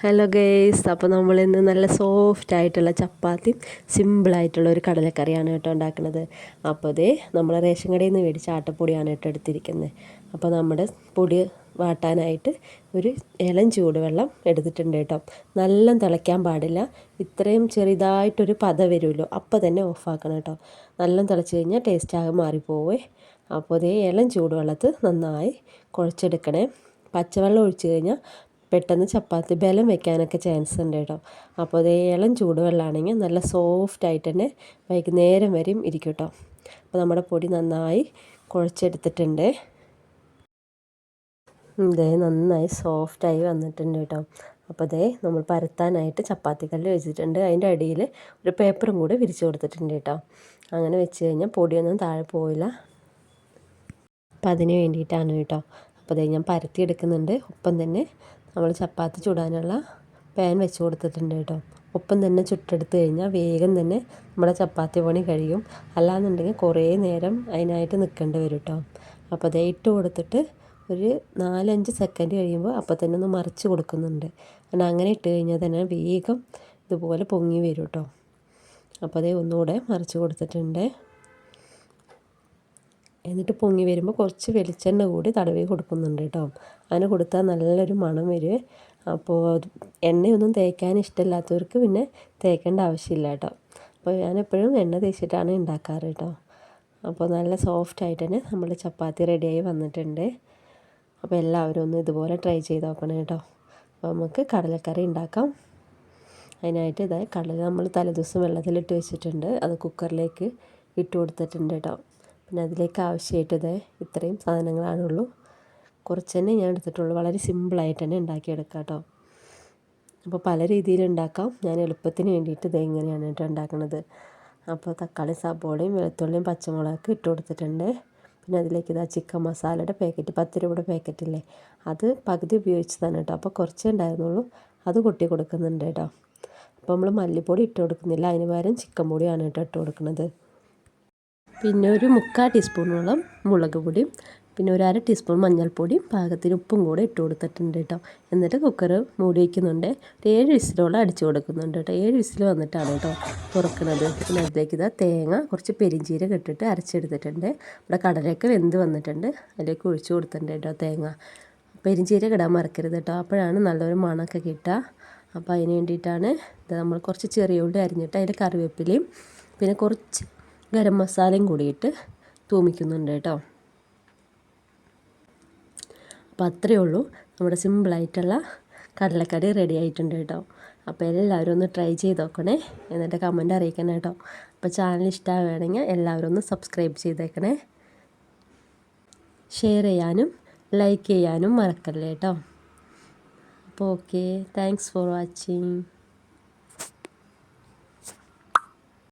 Hello guys, അപ്പോൾ നമ്മളിന്ന് നല്ല സോഫ്റ്റ് ആയിട്ടുള്ള ചപ്പാത്തിയും സിമ്പിളായിട്ടുള്ള ഒരു കടലക്കറിയാണ് കേട്ടോ ഉണ്ടാക്കുന്നത്. അപ്പോൾ അതേ നമ്മൾ റേഷൻ കടയിൽ നിന്ന് മേടിച്ച ആട്ടപ്പൊടിയാണ് കേട്ടോ എടുത്തിരിക്കുന്നത്. അപ്പോൾ നമ്മുടെ പൊടി വാട്ടാനായിട്ട് ഒരു ഇളം ചൂടുവെള്ളം എടുത്തിട്ടുണ്ട് കേട്ടോ. നല്ല തിളയ്ക്കാൻ പാടില്ല, ഇത്രയും ചെറുതായിട്ടൊരു പത വരുമല്ലോ അപ്പോൾ തന്നെ ഓഫാക്കണം കേട്ടോ. നല്ല തിളച്ച് കഴിഞ്ഞാൽ ടേസ്റ്റാകെ മാറിപ്പോവേ. അപ്പോൾ അതേ ഇളം ചൂടുവെള്ളത്ത് നന്നായി കുഴച്ചെടുക്കണേ. പച്ചവെള്ളം ഒഴിച്ച് കഴിഞ്ഞാൽ പെട്ടെന്ന് ചപ്പാത്തി ബലം വെക്കാനൊക്കെ ചാൻസ് ഉണ്ട് കേട്ടോ. അപ്പോൾ അത് ഇളം ചൂടുവെള്ളമാണെങ്കിൽ നല്ല സോഫ്റ്റായിട്ട് തന്നെ വൈകുന്നേരം വരെയും ഇരിക്കും കേട്ടോ. അപ്പോൾ നമ്മുടെ പൊടി നന്നായി കുഴച്ചെടുത്തിട്ടുണ്ട്. ഇതേ നന്നായി സോഫ്റ്റായി വന്നിട്ടുണ്ട് കേട്ടോ. അപ്പോൾ അതേ നമ്മൾ പരത്താനായിട്ട് ചപ്പാത്തിക്കല്ല് വെച്ചിട്ടുണ്ട്. അതിൻ്റെ അടിയിൽ ഒരു പേപ്പറും കൂടി വിരിച്ചു കൊടുത്തിട്ടുണ്ട് കേട്ടോ. അങ്ങനെ വെച്ച് കഴിഞ്ഞാൽ പൊടിയൊന്നും താഴെ പോവില്ല. അപ്പോൾ അതിന് വേണ്ടിയിട്ടാണ് കേട്ടോ. അപ്പോൾ അതേ ഞാൻ പരത്തി എടുക്കുന്നുണ്ട്. ഒപ്പം തന്നെ നമ്മൾ ചപ്പാത്തി ചുടാനുള്ള പാൻ വെച്ച് കൊടുത്തിട്ടുണ്ട് കേട്ടോ. ഒപ്പം തന്നെ ചുട്ടെടുത്ത് കഴിഞ്ഞാൽ വേഗം തന്നെ നമ്മുടെ ചപ്പാത്തി പണി കഴിയും. അല്ലാന്നുണ്ടെങ്കിൽ കുറേ നേരം അതിനായിട്ട് നിൽക്കേണ്ടി വരും കേട്ടോ. അപ്പോൾ അതേ ഇട്ട് കൊടുത്തിട്ട് ഒരു 4-5 സെക്കൻഡ് കഴിയുമ്പോൾ അപ്പോൾ തന്നെ ഒന്ന് മറിച്ച് കൊടുക്കുന്നുണ്ട്. കാരണം അങ്ങനെ ഇട്ട് കഴിഞ്ഞാൽ തന്നെ വേഗം ഇതുപോലെ പൊങ്ങി വരും കേട്ടോ. അപ്പോൾ അതേ ഒന്നുകൂടെ മറിച്ച് കൊടുത്തിട്ടുണ്ട്. എന്നിട്ട് പൊങ്ങി വരുമ്പോൾ കുറച്ച് വെളിച്ചെണ്ണ കൂടി തടവി കൊടുക്കുന്നുണ്ട് കേട്ടോ. അങ്ങനെ കൊടുത്താൽ നല്ലൊരു മണം വരും. അപ്പോൾ എണ്ണയൊന്നും തേക്കാൻ ഇഷ്ടമില്ലാത്തവർക്ക് പിന്നെ തേക്കേണ്ട ആവശ്യമില്ല കേട്ടോ. അപ്പോൾ ഞാനെപ്പോഴും എണ്ണ തേച്ചിട്ടാണ് ഉണ്ടാക്കാറ് കേട്ടോ. അപ്പോൾ നല്ല സോഫ്റ്റായിട്ട് തന്നെ നമ്മൾ ചപ്പാത്തി റെഡിയായി വന്നിട്ടുണ്ട്. അപ്പോൾ എല്ലാവരും ഒന്ന് ഇതുപോലെ ട്രൈ ചെയ്ത് നോക്കണം കേട്ടോ. അപ്പോൾ നമുക്ക് കടലക്കറി ഉണ്ടാക്കാം. അതിനായിട്ട് കടല നമ്മൾ തലേദിവസം വെള്ളത്തിലിട്ട് വെച്ചിട്ടുണ്ട്. അത് കുക്കറിലേക്ക് ഇട്ട് കൊടുത്തിട്ടുണ്ട് കേട്ടോ. പിന്നെ അതിലേക്ക് ആവശ്യമായിട്ട് ഇത്രയും സാധനങ്ങളാണുള്ളൂ. കുറച്ച് തന്നെ ഞാൻ എടുത്തിട്ടുള്ളൂ. വളരെ സിമ്പിളായിട്ട് തന്നെ ഉണ്ടാക്കിയെടുക്കാം കേട്ടോ. അപ്പോൾ പല രീതിയിൽ ഉണ്ടാക്കാം. ഞാൻ എളുപ്പത്തിന് വേണ്ടിയിട്ട് ഇങ്ങനെയാണ് കേട്ടോ ഉണ്ടാക്കുന്നത്. അപ്പോൾ തക്കാളി, സബോളയും വെളുത്തുള്ളിയും പച്ചമുളകൊക്കെ ഇട്ട് കൊടുത്തിട്ടുണ്ട്. പിന്നെ അതിലേക്ക് ചിക്കൻ മസാലയുടെ പാക്കറ്റ് 10 രൂപയുടെ പാക്കറ്റില്ലേ, അത് പകുതി ഉപയോഗിച്ചതാണ് കേട്ടോ. അപ്പോൾ കുറച്ചേ ഉണ്ടായിരുന്നുള്ളൂ, അത് കൊട്ടി കൊടുക്കുന്നുണ്ട് കേട്ടോ. അപ്പോൾ നമ്മൾ മല്ലിപ്പൊടി ഇട്ട് കൊടുക്കുന്നില്ല, അതിന് പകരം ചിക്കൻ പൊടിയാണ് കേട്ടോ ഇട്ട് കൊടുക്കുന്നത്. പിന്നെ ഒരു 3/4 ടീസ്പൂണോളം മുളക് പൊടിയും പിന്നെ ഒരു 1/2 ടീസ്പൂൺ മഞ്ഞൾപ്പൊടിയും പാകത്തിന് ഉപ്പും കൂടെ ഇട്ട് കൊടുത്തിട്ടുണ്ട് കേട്ടോ. എന്നിട്ട് കുക്കർ മൂടി വയ്ക്കുന്നുണ്ട്. 7 വിസിലോളം അടിച്ചു കൊടുക്കുന്നുണ്ട് കേട്ടോ. 7 വിസിൽ വന്നിട്ടാണ് കേട്ടോ തുറക്കുന്നത്. പിന്നെ അതിലേക്ക് തേങ്ങ കുറച്ച് പെരിഞ്ചീരകം ഇട്ടിട്ട് അരച്ചെടുത്തിട്ടുണ്ട്. ഇവിടെ കടലയൊക്കെ വെന്ത് വന്നിട്ടുണ്ട്. അതിലേക്ക് ഒഴിച്ചു കൊടുത്തിട്ടുണ്ട് കേട്ടോ തേങ്ങ. പെരിഞ്ചീരകം ഇടാൻ മറക്കരുത് കേട്ടോ, അപ്പോഴാണ് നല്ലൊരു മണമൊക്കെ കിട്ടുക. അപ്പോൾ അതിന് വേണ്ടിയിട്ടാണ് നമ്മൾ കുറച്ച് ചെറിയ ഉള്ളി അരിഞ്ഞിട്ട് അതിൽ കറിവേപ്പിലയും പിന്നെ കുറച്ച് ഗരം മസാലയും കൂടിയിട്ട് തൂമിക്കുന്നുണ്ട് കേട്ടോ. അപ്പോൾ അത്രയേ ഉള്ളൂ, നമ്മുടെ സിമ്പിളായിട്ടുള്ള കടലക്കറി റെഡി ആയിട്ടുണ്ട് കേട്ടോ. അപ്പോൾ എല്ലാവരും ഒന്ന് ട്രൈ ചെയ്ത് നോക്കണേ, എന്നിട്ട് കമൻറ്റ് അറിയിക്കണം കേട്ടോ. അപ്പോൾ ചാനൽ ഇഷ്ടമാവുകയാണെങ്കിൽ എല്ലാവരും ഒന്ന് സബ്സ്ക്രൈബ് ചെയ്തേക്കണേ. ഷെയർ ചെയ്യാനും ലൈക്ക് ചെയ്യാനും മറക്കല്ലേ കേട്ടോ. അപ്പോൾ ഓക്കെ, താങ്ക്സ് ഫോർ വാച്ചിങ്.